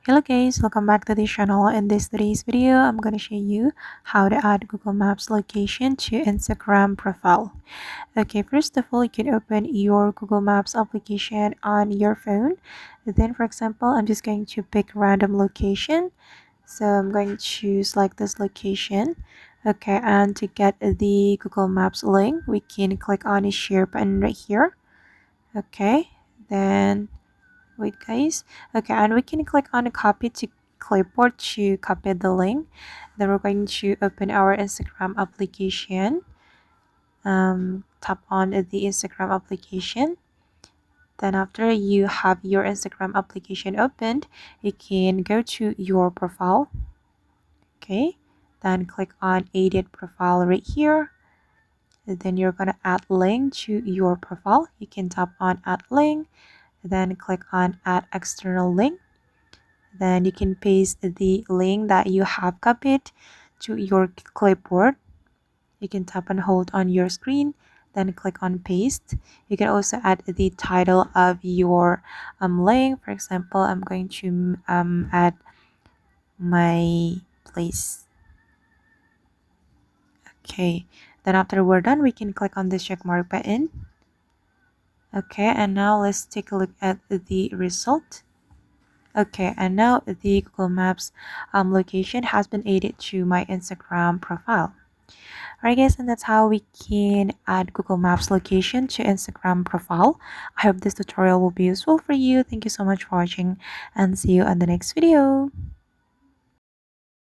Hello guys, welcome back to the channel. In today's video, I'm going to show you how to add Google Maps location to Instagram profile. Okay, first of all, you can open your Google Maps application on your phone. Then, for example, I'm just going to pick random location. So I'm going to select this location. Okay, and to get the Google Maps link, we can click on the share button right here. Okay, then wait guys. Okay, and we can click on a copy to clipboard to copy the link. Then we're going to open our Instagram application. Tap on the Instagram application. Then after you have your Instagram application opened, you can go to your profile. Okay, then click on edit profile right here. Then you're gonna add link to your profile. You can tap on add link, then click on add external link. Then you can paste the link that you have copied to your clipboard. You can tap and hold on your screen, then click on paste. You can also add the title of your link. For example, I'm going to add my place. Okay, then after we're done, we can click on this check mark button. Okay, and now let's take a look at the result. Okay, and now the Google Maps location has been added to my Instagram profile. Alright guys, and that's how we can add Google Maps location to Instagram profile. I hope this tutorial will be useful for you. Thank you so much for watching and see you on the next video.